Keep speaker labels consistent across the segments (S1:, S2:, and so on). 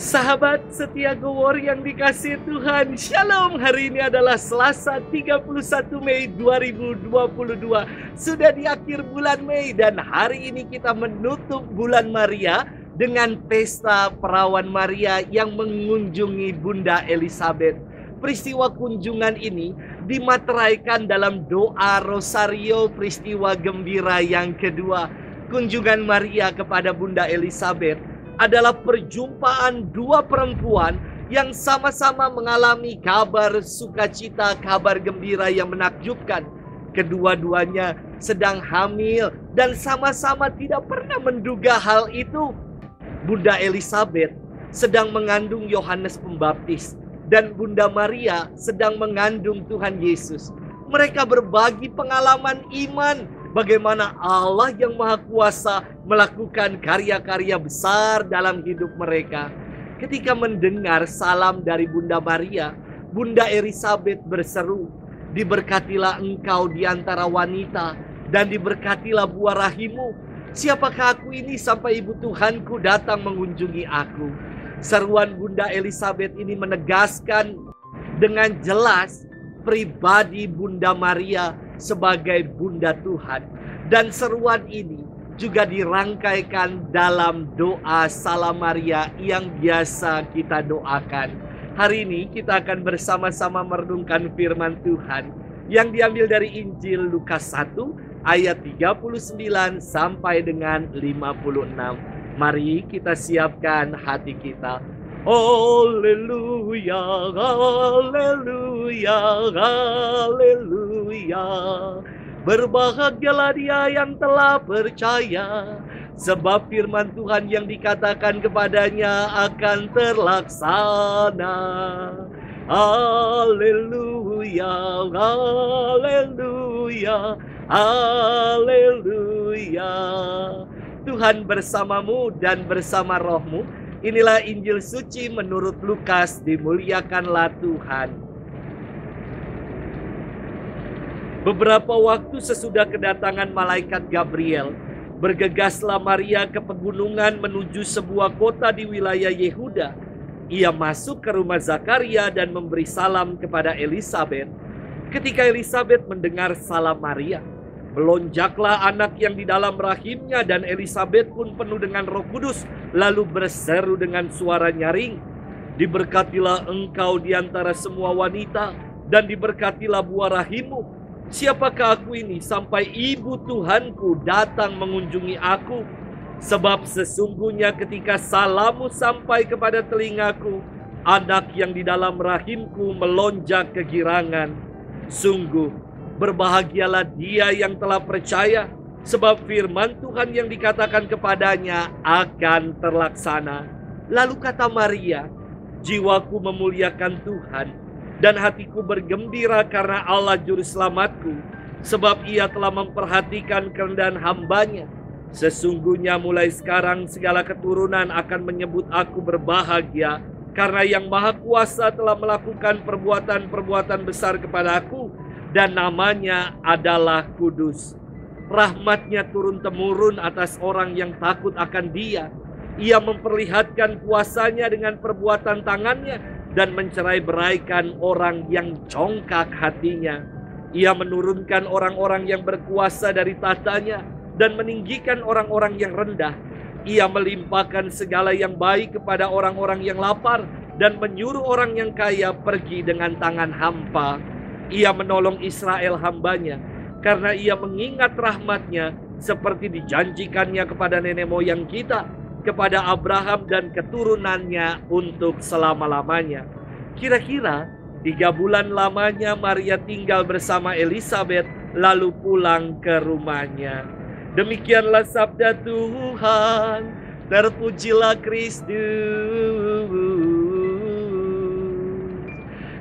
S1: Sahabat setia Gowor yang dikasihi Tuhan, Shalom. Hari ini adalah Selasa 31 Mei 2022. Sudah di akhir bulan Mei dan hari ini kita menutup bulan Maria dengan pesta perawan Maria yang mengunjungi Bunda Elizabeth. Peristiwa kunjungan ini dimateraikan dalam doa Rosario peristiwa gembira yang kedua. Kunjungan Maria kepada Bunda Elizabeth adalah perjumpaan dua perempuan yang sama-sama mengalami kabar sukacita, kabar gembira yang menakjubkan. Kedua-duanya sedang hamil dan sama-sama tidak pernah menduga hal itu. Bunda Elizabeth sedang mengandung Yohanes Pembaptis dan Bunda Maria sedang mengandung Tuhan Yesus. Mereka berbagi pengalaman iman, bagaimana Allah yang Maha Kuasa melakukan karya-karya besar dalam hidup mereka. Ketika mendengar salam dari Bunda Maria, Bunda Elizabeth berseru, "Diberkatilah engkau di antara wanita, dan diberkatilah buah rahimmu. Siapakah aku ini sampai ibu Tuhanku datang mengunjungi aku?" Seruan Bunda Elizabeth ini menegaskan dengan jelas pribadi Bunda Maria sebagai Bunda Tuhan. Dan seruan ini juga dirangkaikan dalam doa Salam Maria yang biasa kita doakan. Hari ini kita akan bersama-sama merenungkan firman Tuhan yang diambil dari Injil Lukas 1 ayat 39 sampai dengan 56. Mari kita siapkan hati kita. Haleluya, haleluya, haleluya. Berbahagialah dia yang telah percaya, sebab firman Tuhan yang dikatakan kepadanya akan terlaksana. Haleluya, haleluya, haleluya. Tuhan bersamamu dan bersama rohmu. Inilah Injil suci menurut Lukas, dimuliakanlah Tuhan. Beberapa waktu sesudah kedatangan malaikat Gabriel, bergegaslah Maria ke pegunungan menuju sebuah kota di wilayah Yehuda. Ia masuk ke rumah Zakaria dan memberi salam kepada Elizabeth. Ketika Elizabeth mendengar salam Maria, melonjaklah anak yang di dalam rahimnya dan Elizabeth pun penuh dengan Roh Kudus, lalu berseru dengan suara nyaring, "Diberkatilah engkau di antara semua wanita dan diberkatilah buah rahimmu. Siapakah aku ini sampai ibu Tuhanku datang mengunjungi aku? Sebab sesungguhnya ketika salammu sampai kepada telingaku, anak yang di dalam rahimku melonjak kegirangan. Sungguh berbahagialah dia yang telah percaya, sebab firman Tuhan yang dikatakan kepadanya akan terlaksana." Lalu kata Maria, "Jiwaku memuliakan Tuhan, dan hatiku bergembira karena Allah Juru Selamatku, sebab ia telah memperhatikan kerendahan hambanya. Sesungguhnya mulai sekarang segala keturunan akan menyebut aku berbahagia, karena yang Maha Kuasa telah melakukan perbuatan-perbuatan besar kepada aku, dan namanya adalah kudus. Rahmatnya turun-temurun atas orang yang takut akan Dia. Ia memperlihatkan kuasanya dengan perbuatan tangannya dan mencerai-beraikan orang yang congkak hatinya. Ia menurunkan orang-orang yang berkuasa dari tahtanya dan meninggikan orang-orang yang rendah. Ia melimpahkan segala yang baik kepada orang-orang yang lapar dan menyuruh orang yang kaya pergi dengan tangan hampa. Ia menolong Israel hambanya, karena ia mengingat rahmatnya seperti dijanjikannya kepada nenek moyang kita, kepada Abraham dan keturunannya untuk selama-lamanya." Kira-kira 3 bulan lamanya Maria tinggal bersama Elizabeth, lalu pulang ke rumahnya. Demikianlah sabda Tuhan, terpujilah Kristus.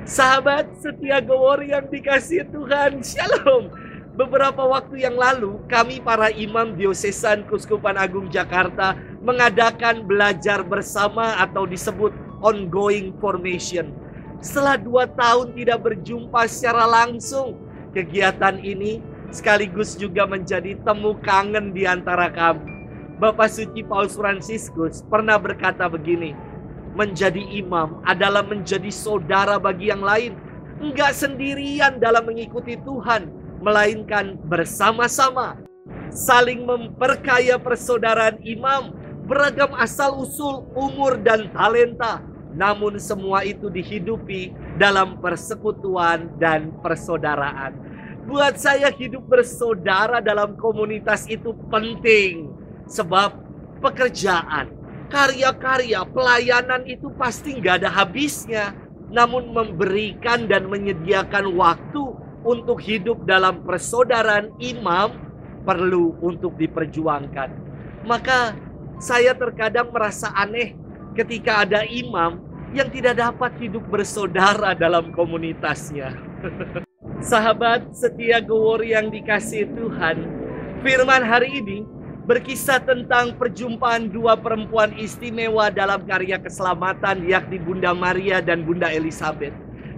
S1: Sahabat setia Gowor yang dikasihi Tuhan, Shalom. Beberapa waktu yang lalu, kami para imam diosesan Keuskupan Agung Jakarta mengadakan belajar bersama atau disebut ongoing formation. Setelah 2 tahun tidak berjumpa secara langsung, kegiatan ini sekaligus juga menjadi temu kangen di antara kami. Bapak Suci Paus Fransiskus pernah berkata begini, Menjadi imam adalah menjadi saudara bagi yang lain. Enggak sendirian dalam mengikuti Tuhan, melainkan bersama-sama. Saling memperkaya persaudaraan imam, beragam asal-usul, umur, dan talenta. Namun semua itu dihidupi dalam persekutuan dan persaudaraan. Buat saya hidup bersaudara dalam komunitas itu penting. Sebab pekerjaan, karya-karya, pelayanan itu pasti nggak ada habisnya. Namun memberikan dan menyediakan waktu untuk hidup dalam persaudaraan imam perlu untuk diperjuangkan. Maka saya terkadang merasa aneh ketika ada imam yang tidak dapat hidup bersaudara dalam komunitasnya. Sahabat setia Gowor yang dikasihi Tuhan, firman hari ini berkisah tentang perjumpaan dua perempuan istimewa dalam karya keselamatan, yakni Bunda Maria dan Bunda Elizabeth.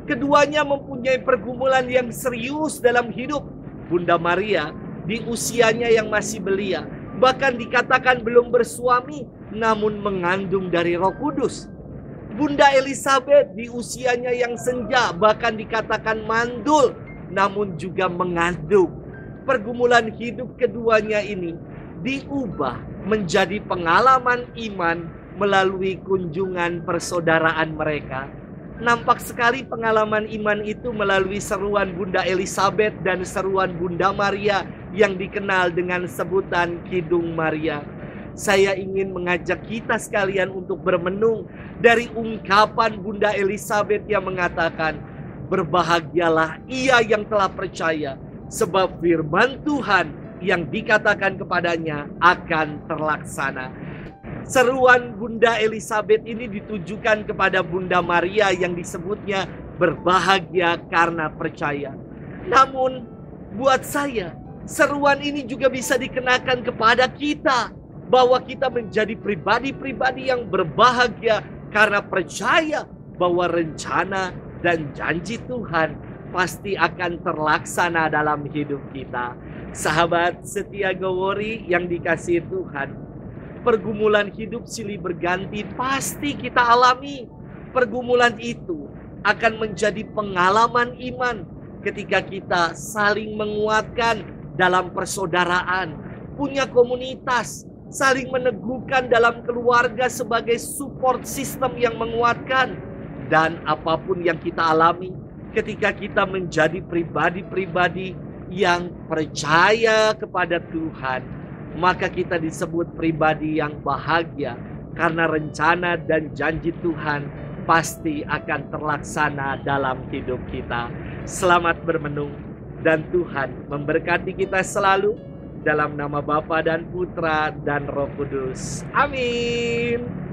S1: Keduanya mempunyai pergumulan yang serius dalam hidup. Bunda Maria di usianya yang masih belia, bahkan dikatakan belum bersuami, namun mengandung dari Roh Kudus. Bunda Elizabeth di usianya yang senja, bahkan dikatakan mandul, namun juga mengandung. Pergumulan hidup keduanya ini diubah menjadi pengalaman iman melalui kunjungan persaudaraan mereka. Nampak sekali pengalaman iman itu melalui seruan Bunda Elizabeth dan seruan Bunda Maria yang dikenal dengan sebutan Kidung Maria. Saya ingin mengajak kita sekalian untuk bermenung dari ungkapan Bunda Elizabeth yang mengatakan, "Berbahagialah ia yang telah percaya, sebab firman Tuhan yang dikatakan kepadanya akan terlaksana." Seruan Bunda Elizabeth ini ditujukan kepada Bunda Maria yang disebutnya berbahagia karena percaya. Namun buat saya, seruan ini juga bisa dikenakan kepada kita, bahwa kita menjadi pribadi-pribadi yang berbahagia karena percaya bahwa rencana dan janji Tuhan pasti akan terlaksana dalam hidup kita. Sahabat setia Gowori yang dikasihi Tuhan, pergumulan hidup silih berganti pasti kita alami. Pergumulan itu akan menjadi pengalaman iman ketika kita saling menguatkan dalam persaudaraan, punya komunitas, saling meneguhkan dalam keluarga sebagai support system yang menguatkan. Dan apapun yang kita alami ketika kita menjadi pribadi-pribadi yang percaya kepada Tuhan, maka kita disebut pribadi yang bahagia karena rencana dan janji Tuhan pasti akan terlaksana dalam hidup kita. Selamat bermenung dan Tuhan memberkati kita selalu dalam nama Bapa dan Putra dan Roh Kudus. Amin.